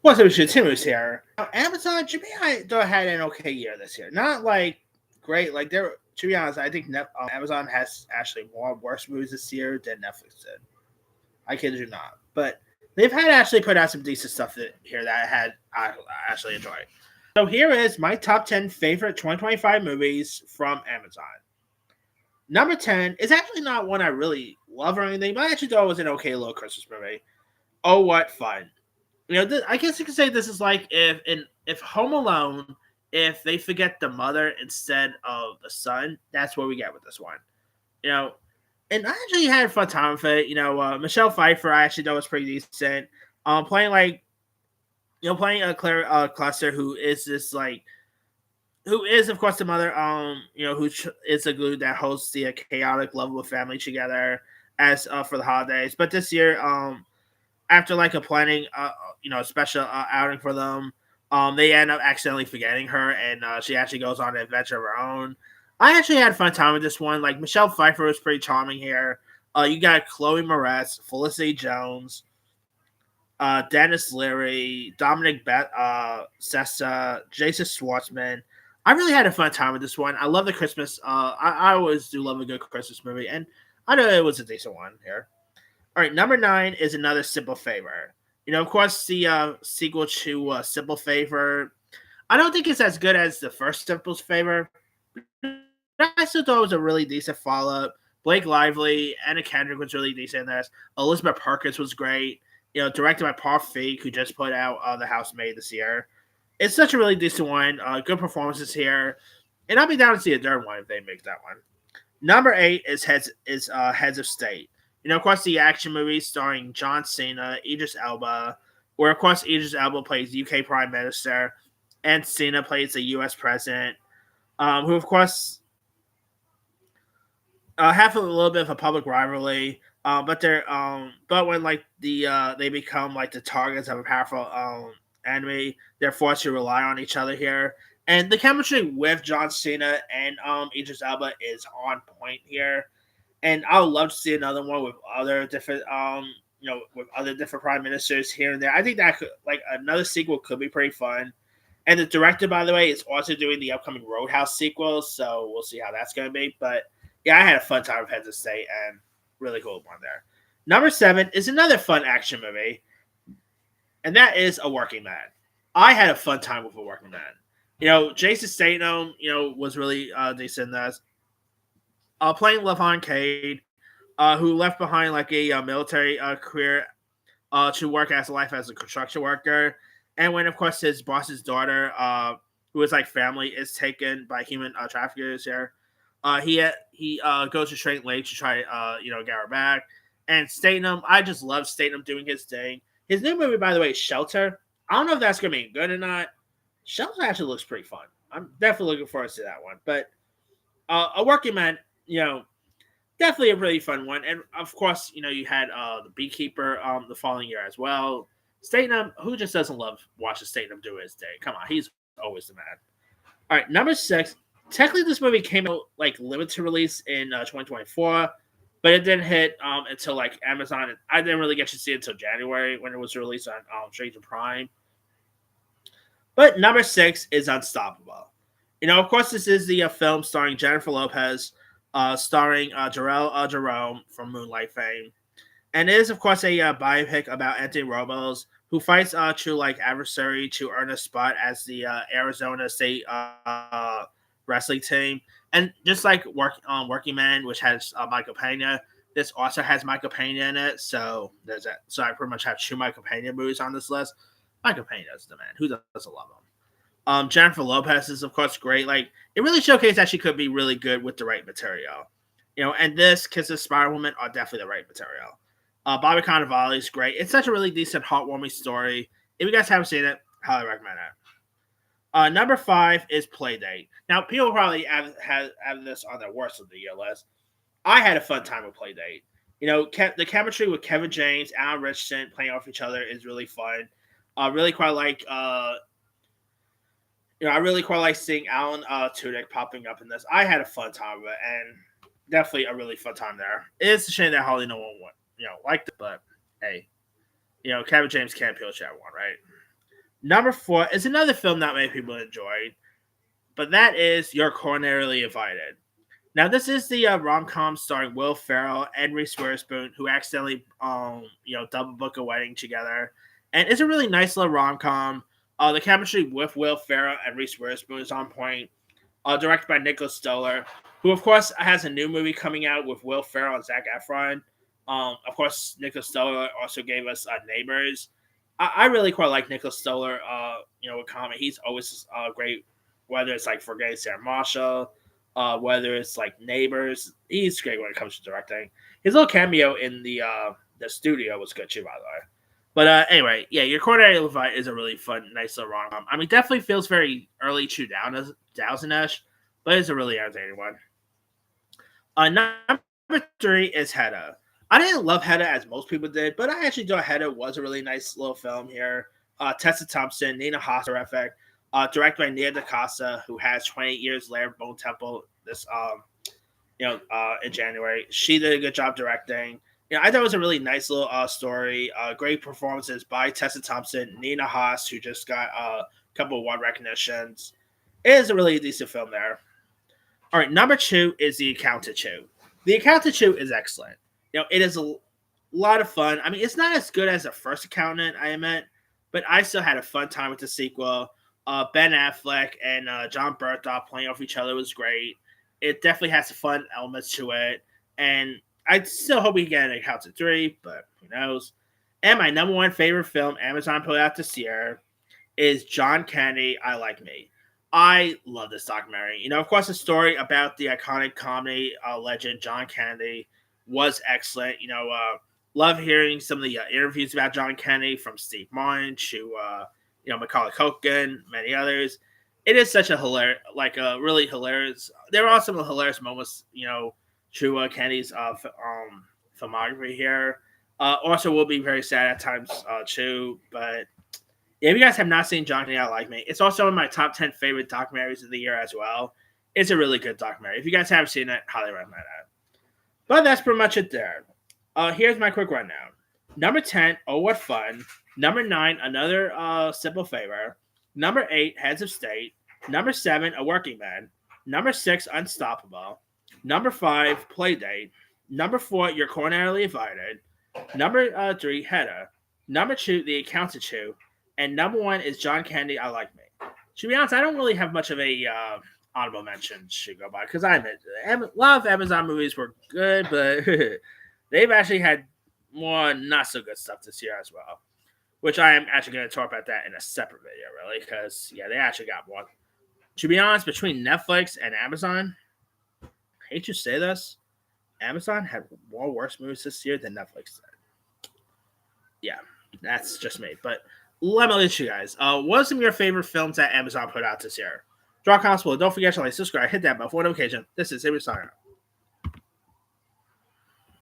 What's up, shit? Timmy's here. Now, Amazon, to be honest, though had an okay year this year. Not like great. Like they're to be honest, I think Amazon has actually more worse movies this year than Netflix did. I kid you not. But they've had actually put out some decent stuff here that I actually enjoyed. So here is my top 10 favorite 2025 movies from Amazon. Number 10 is actually not one I really love or anything, but I actually thought it was an okay little Christmas movie. Oh, what fun! I guess you could say this is like if Home Alone, if they forget the mother instead of the son, that's what we get with this one. You know, and I actually had a fun time with it. Michelle Pfeiffer, I actually thought was pretty decent. Playing like playing a Claire Cluster, who is this like who is of course the mother. Is the glue that holds the chaotic level of family together as for the holidays. But this year, after like a planning, special outing for them, they end up accidentally forgetting her, and she actually goes on an adventure of her own. I actually had a fun time with this one. Like Michelle Pfeiffer was pretty charming here. You got Chloe Moretz, Felicity Jones, Dennis Leary, Dominic Sessa, Jason Schwartzman. I really had a fun time with this one. I love the Christmas. I always do love a good Christmas movie, and I know it was a decent one here. All right, number 9 is Another Simple Favor. Of course, the sequel to Simple Favor. I don't think it's as good as the first Simple Favor, but I still thought it was a really decent follow up. Blake Lively, Anna Kendrick was really decent in this. Elizabeth Perkins was great. Directed by Paul Feig, who just put out The Housemaid this year. It's such a really decent one. Good performances here, and I'll be down to see a third one if they make that one. Number 8 is Heads of State. Of course, the action movie starring John Cena, Idris Elba, where of course Idris Elba plays UK Prime Minister, and Cena plays the US President, who of course have a little bit of a public rivalry. But when like they become like the targets of a powerful enemy, they're forced to rely on each other here. And the chemistry with John Cena and Idris Elba is on point here, and I would love to see another one with other different with other different prime ministers here and there. I think that could like another sequel could be pretty fun. And the director, by the way, is also doing the upcoming Roadhouse sequel, so we'll see how that's going to be. But yeah, I had a fun time with Heads of State, and really cool one there. Number 7 is another fun action movie, and that is A Working Man. I had a fun time with A Working Man. Jason Statham, was really decent in this. Playing Levon Cade, who left behind like a military career to work as a life as a construction worker. And when, of course, his boss's daughter, who is like family, is taken by human traffickers here, he goes to Straight Lake to try get her back. And Statham, I just love Statham doing his thing. His new movie, by the way, is Shelter. I don't know if that's gonna be good or not. Shelter actually looks pretty fun. I'm definitely looking forward to that one. But A Working Man, definitely a really fun one. And of course, you had the Beekeeper the following year as well. Statham, who just doesn't love watching Statham do his day? Come on, he's always the man. All right, number 6. Technically, this movie came out like limited release in 2024, but it didn't hit until like Amazon. I didn't really get to see it until January when it was released on Streaming Prime. But number 6 is Unstoppable. Of course, this is the film starring Jennifer Lopez, starring Jarrell Jerome from Moonlight fame. And it is, of course, a biopic about Anthony Robles, who fights true like adversary to earn a spot as the Arizona State wrestling team. And just like Working Man, which has Michael Pena, this also has Michael Pena in it. So there's that. So I pretty much have 2 Michael Pena movies on this list. Michael Pena is the man. Who doesn't love him? Jennifer Lopez is of course great. Like it really showcased that she could be really good with the right material. And this Kiss of Spider Woman are definitely the right material. Bobby Cannavale is great. It's such a really decent, heartwarming story. If you guys haven't seen it, highly recommend it. Number 5 is Playdate. Now, people probably have this on their worst of the year list. I had a fun time with Playdate. The chemistry with Kevin James, Alan Richardson playing off each other is really fun. Really quite like I really quite like seeing Alan Tudyk popping up in this. I had a fun time with it, and definitely a really fun time there. It's a shame that hardly no one liked it, but hey, Kevin James can't appeal to everyone, right? Number 4 is another film that many people enjoyed, but that is You're Coronarily Invited. Now, this is the rom com starring Will Ferrell and Reese Witherspoon, who accidentally, double book a wedding together, and it's a really nice little rom com. The chemistry with Will Ferrell and Reese Witherspoon is on point. Directed by Nicholas Stoller, who of course has a new movie coming out with Will Ferrell and Zac Efron. Of course, Nicholas Stoller also gave us Neighbors. I really quite like Nicholas Stoller. With comedy, he's always great. Whether it's like Forgetting Sarah Marshall, whether it's like Neighbors, he's great when it comes to directing. His little cameo in the studio was good too, by the way. But anyway, yeah, Your Coronary Levite is a really fun, nice little rom com. I mean, definitely feels very early 2000-ish, but it's a really entertaining one. Number 3 is Hedda. I didn't love Hedda as most people did, but I actually thought Hedda was a really nice little film here. Tessa Thompson, Nina Haas, terrific. Directed by Nia DaCosta, who has 28 years later Bone Temple this in January. She did a good job directing. I thought it was a really nice little story. Great performances by Tessa Thompson, Nina Haas, who just got a couple of award recognitions. It is a really decent film there. All right, number 2 is The Accountant 2. The Accountant 2 is excellent. It is a lot of fun. I mean, it's not as good as the first Accountant, I admit, but I still had a fun time with the sequel. Ben Affleck and John Bertha playing off each other was great. It definitely has some fun elements to it, and I still hope we get an Accountant 3, but who knows. And my number 1 favorite film Amazon put out this year is John Candy, I Like Me. I love this documentary. Of course, the story about the iconic comedy legend John Candy was excellent. Love hearing some of the interviews about John Candy from Steve Martin to Macaulay Culkin, many others. It is such a really hilarious. There are some hilarious moments, to Candy's filmography here. Also, will be very sad at times too. But yeah, if you guys have not seen John Candy, I Like Me, it's also in my top 10 favorite documentaries of the year as well. It's a really good documentary. If you guys haven't seen it, highly recommend it. But that's pretty much it there. Here's my quick rundown. Number 10, Oh What Fun. Number 9, Another Simple Favor. Number 8, Heads of State. Number 7, A Working Man. Number 6, Unstoppable. Number 5, Playdate. Number 4, You're Coronarily Invited. Number 3, Hedda. Number 2, The Accountant 2. And number 1 is John Candy, I Like Me. To be honest, I don't really have much of a honorable mention to go by, because I admit, a lot of Amazon movies were good, but they've actually had more not so good stuff this year as well, which I am actually going to talk about that in a separate video, really, because yeah, they actually got one. To be honest, between Netflix and Amazon, I hate to say this, Amazon had more worse movies this year than Netflix did. Yeah, that's just me. But let me let you guys. What are some of your favorite films that Amazon put out this year? Draw comments below. Don't forget to like, subscribe, hit that bell for notification. This is Avery signing out.